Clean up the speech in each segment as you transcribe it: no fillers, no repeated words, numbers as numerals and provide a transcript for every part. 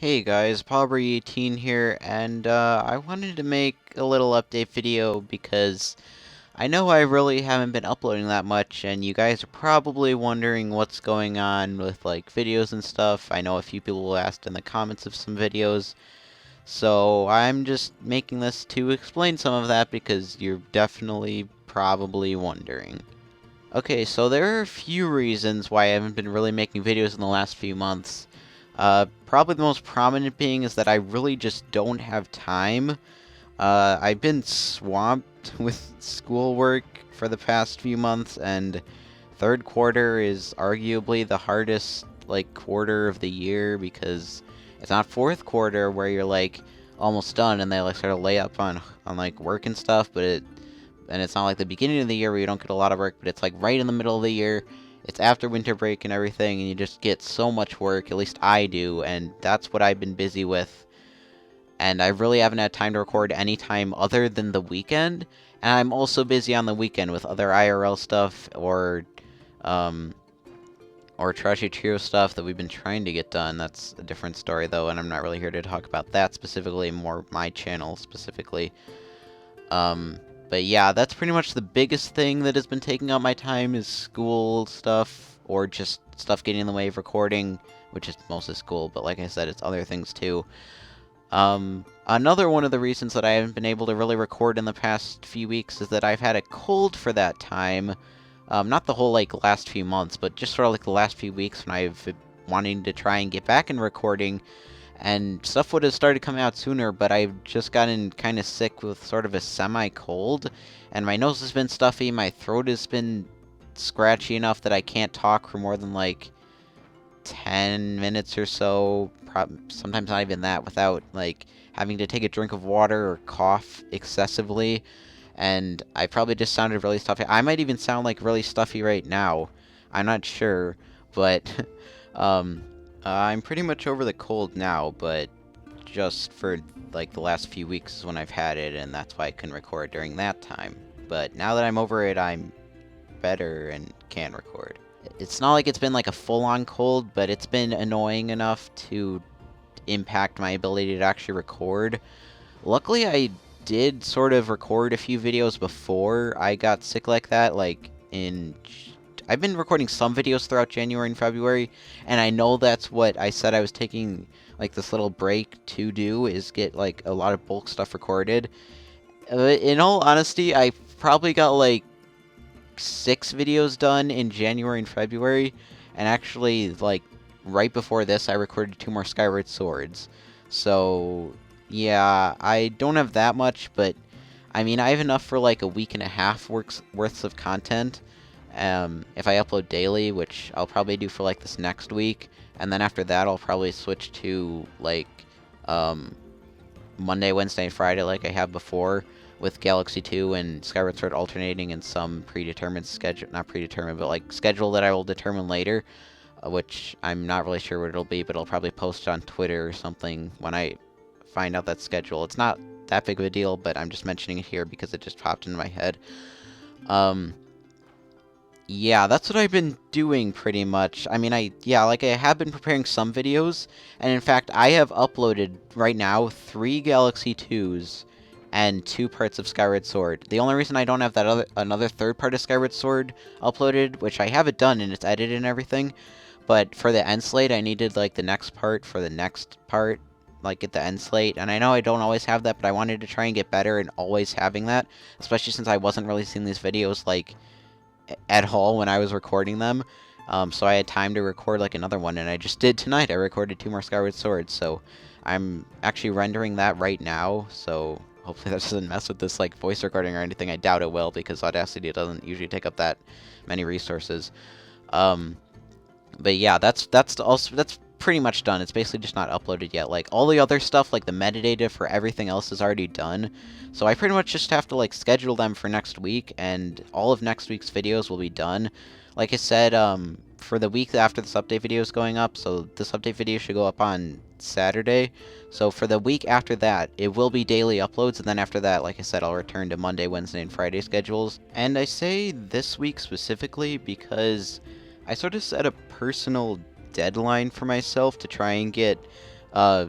Hey guys, Paubrey18 here, and I wanted to make a little update video because I know I really haven't been uploading that much, and you guys are probably wondering what's going on with like videos and stuff. I know a few people asked in the comments of some videos, so I'm just making this to explain some of that because you're definitely probably wondering. Okay, so there are a few reasons why I haven't been really making videos in the last few months. Probably the most prominent being is that I really just don't have time. I've been swamped with schoolwork for the past few months, and third quarter is arguably the hardest, like, quarter of the year because it's not fourth quarter where you're, like, almost done and they, like, sort of lay up on like, work and stuff, and it's not like the beginning of the year where you don't get a lot of work, but it's like right in the middle of the year. It's after winter break and everything, and you just get so much work, at least I do, and that's what I've been busy with. And I really haven't had time to record any time other than the weekend, and I'm also busy on the weekend with other IRL stuff um, or Trashy Trio stuff that we've been trying to get done. That's a different story, though, and I'm not really here to talk about that specifically, more my channel specifically. But yeah, that's pretty much the biggest thing that has been taking up my time is school stuff, or just stuff getting in the way of recording, which is mostly school, but like I said, it's other things too. Another one of the reasons that I haven't been able to really record in the past few weeks is that I've had a cold for that time. Not the whole, like, last few months, but just sort of like the last few weeks when I've been wanting to try and get back in recording, and stuff would have started coming out sooner, but I've just gotten kind of sick with sort of a semi-cold, and my nose has been stuffy, my throat has been scratchy enough that I can't talk for more than, like, 10 minutes or so, sometimes not even that, without, like, having to take a drink of water or cough excessively, and I probably just sounded really stuffy. I might even sound, like, really stuffy right now. I'm not sure, but, um... I'm pretty much over the cold now, but just for, like, the last few weeks is when I've had it, and that's why I couldn't record during that time. But now that I'm over it, I'm better and can record. It's not like it's been, like, a full-on cold, but it's been annoying enough to impact my ability to actually record. Luckily, I did sort of record a few videos before I got sick like that, like, I've been recording some videos throughout January and February, and I know that's what I said I was taking, like, this little break to do, is get, like, a lot of bulk stuff recorded. In all honesty, I probably got, like, 6 videos done in January and February, and actually, like, right before this, I recorded 2 more Skyward Swords. So, yeah, I don't have that much, but, I mean, I have enough for, like, a week and a half worth of content. If I upload daily, which I'll probably do for, like, this next week, and then after that I'll probably switch to, like, Monday, Wednesday, and Friday like I have before, with Galaxy 2 and Skyward Sword alternating in some predetermined schedule, not predetermined, but, like, schedule that I will determine later, which I'm not really sure what it'll be, but I'll probably post on Twitter or something when I find out that schedule. It's not that big of a deal, but I'm just mentioning it here because it just popped into my head. Yeah, that's what I've been doing pretty much. I mean, I have been preparing some videos, and in fact, I have uploaded right now 3 Galaxy 2s and 2 parts of Skyward Sword. The only reason I don't have that another third part of Skyward Sword uploaded, which I have it done and it's edited and everything, but for the end slate, I needed, like, the next part for the next part, like, at the end slate, and I know I don't always have that, but I wanted to try and get better in always having that, especially since I wasn't releasing these videos, like, at all when I was recording them, so I had time to record, like, another one, and I just did tonight. I recorded 2 more Skyward Swords, so I'm actually rendering that right now, so hopefully that doesn't mess with this, like, voice recording or anything. I doubt it will, because Audacity doesn't usually take up that many resources. But yeah, that's pretty much done. It's basically just not uploaded yet. Like, all the other stuff, like the metadata for everything else, is already done. So I pretty much just have to, like, schedule them for next week, and all of next week's videos will be done. Like I said, for the week after this update video is going up, so this update video should go up on Saturday. So for the week after that, it will be daily uploads, and then after that, like I said, I'll return to Monday, Wednesday, and Friday schedules. And I say this week specifically because I sort of set a personal deadline for myself to try and get Uh,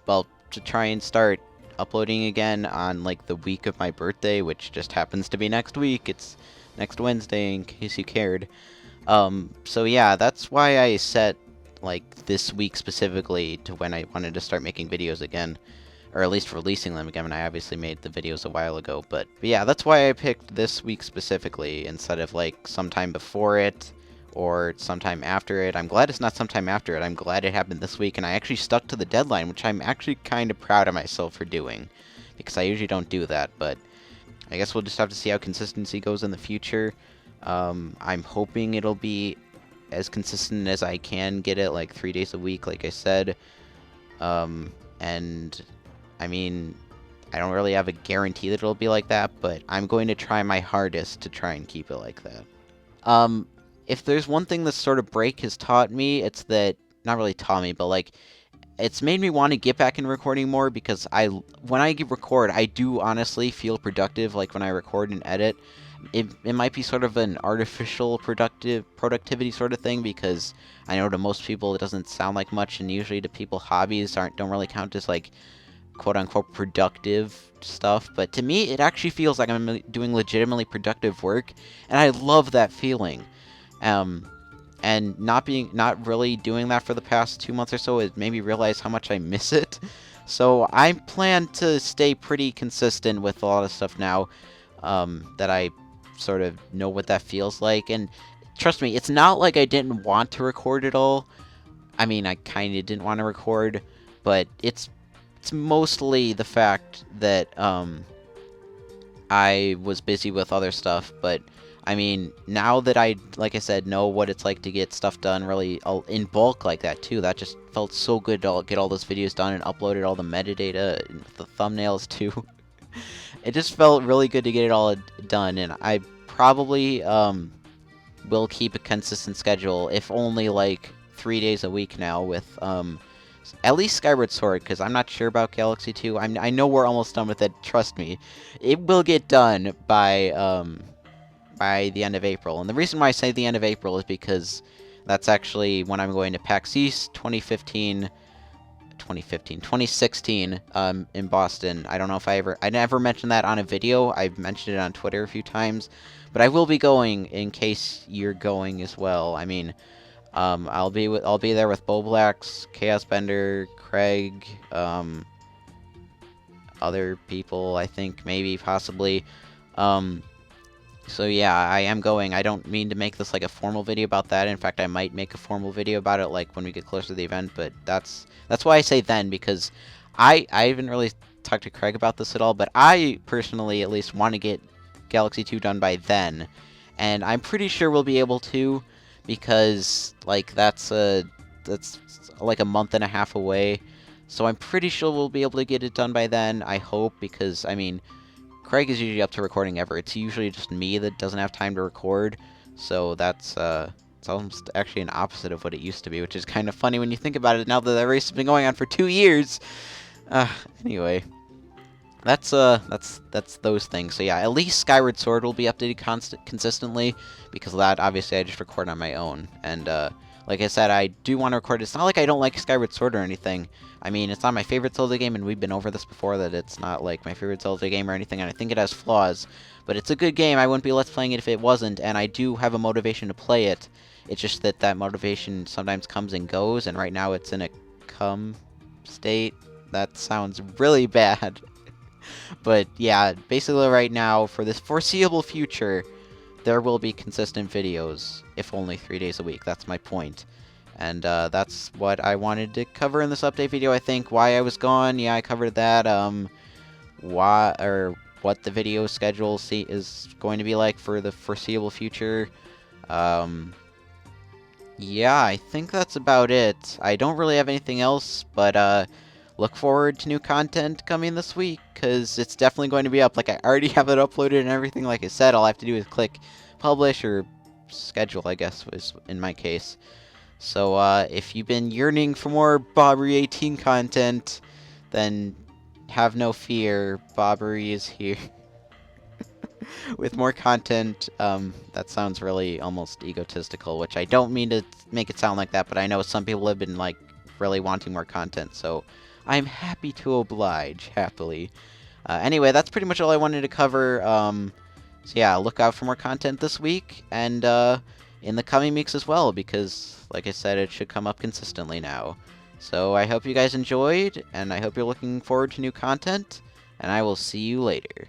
well, to try and start uploading again on like the week of my birthday, which just happens to be next week. It's next Wednesday, in case you cared. So yeah, that's why I set like this week specifically to when I wanted to start making videos again, or at least releasing them again. And I obviously made the videos a while ago, but yeah, that's why I picked this week specifically instead of like sometime before it or sometime after it. I'm glad it's not sometime after it. I'm glad it happened this week, and I actually stuck to the deadline, which I'm actually kind of proud of myself for doing, because I usually don't do that, but I guess we'll just have to see how consistency goes in the future. I'm hoping it'll be as consistent as I can get it, like 3 days a week, like I said. And I mean, I don't really have a guarantee that it'll be like that, but I'm going to try my hardest to try and keep it like that. If there's one thing that sort of break has taught me, it's that, not really taught me, but like, it's made me want to get back in recording more, because when I record, I do honestly feel productive, like when I record and edit. It might be sort of an artificial productivity sort of thing, because I know to most people it doesn't sound like much, and usually to people hobbies don't really count as like quote-unquote productive stuff, but to me it actually feels like I'm doing legitimately productive work, and I love that feeling. And not really doing that for the past 2 months or so, it made me realize how much I miss it. So I plan to stay pretty consistent with a lot of stuff now, that I sort of know what that feels like. And trust me, it's not like I didn't want to record at all. I mean, I kind of didn't want to record, but it's mostly the fact that I was busy with other stuff. But I mean, now that I, like I said, know what it's like to get stuff done really in bulk like that too, that just felt so good to get all those videos done and uploaded all the metadata and the thumbnails too. It just felt really good to get it all done, and I probably will keep a consistent schedule, if only like 3 days a week now, with at least Skyward Sword, because I'm not sure about Galaxy 2. I know we're almost done with it, trust me. It will get done by the end of April. And the reason why I say the end of April is because that's actually when I'm going to PAX East 2016, in Boston. I don't know if I never mentioned that on a video. I've mentioned it on Twitter a few times, but I will be going in case you're going as well. I mean, I'll be there with Boblax, Chaos Bender, Craig, other people, I think, maybe, possibly. So yeah, I am going. I don't mean to make this like a formal video about that. In fact, I might make a formal video about it like when we get closer to the event, but that's why I say then, because I haven't really talked to Craig about this at all, but I personally at least want to get Galaxy 2 done by then. And I'm pretty sure we'll be able to, because like that's like a month and a half away. So I'm pretty sure we'll be able to get it done by then, I hope, because I mean, Craig is usually up to recording ever. It's usually just me that doesn't have time to record, so that's it's almost actually an opposite of what it used to be, which is kind of funny when you think about it. Now that the race has been going on for 2 years. Anyway, that's those things. So yeah, at least Skyward Sword will be updated consistently, because of that, obviously, I just record on my own. And like I said, I do want to record. It's not like I don't like Skyward Sword or anything. I mean, it's not my favorite Zelda game, and we've been over this before, that it's not like my favorite Zelda game or anything, and I think it has flaws. But it's a good game. I wouldn't be Let's Playing it if it wasn't, and I do have a motivation to play it. It's just that motivation sometimes comes and goes, and right now it's in a come state. That sounds really bad. But yeah, basically right now, for this foreseeable future, there will be consistent videos, if only 3 days a week. That's my point. And that's what I wanted to cover in this update video, I think. Why I was gone, yeah, I covered that. What the video schedule is going to be like for the foreseeable future. Yeah, I think that's about it. I don't really have anything else, but look forward to new content coming this week, because it's definitely going to be up. Like, I already have it uploaded and everything. Like I said, all I have to do is click publish, or schedule, I guess, was in my case. So, if you've been yearning for more Bobbery 18 content, then have no fear, Bobbery is here. With more content. That sounds really almost egotistical, which I don't mean to make it sound like that, but I know some people have been, like, really wanting more content, so I'm happy to oblige, happily. Anyway, that's pretty much all I wanted to cover. So yeah, look out for more content this week, and in the coming weeks as well, because, like I said, it should come up consistently now. So I hope you guys enjoyed, and I hope you're looking forward to new content, and I will see you later.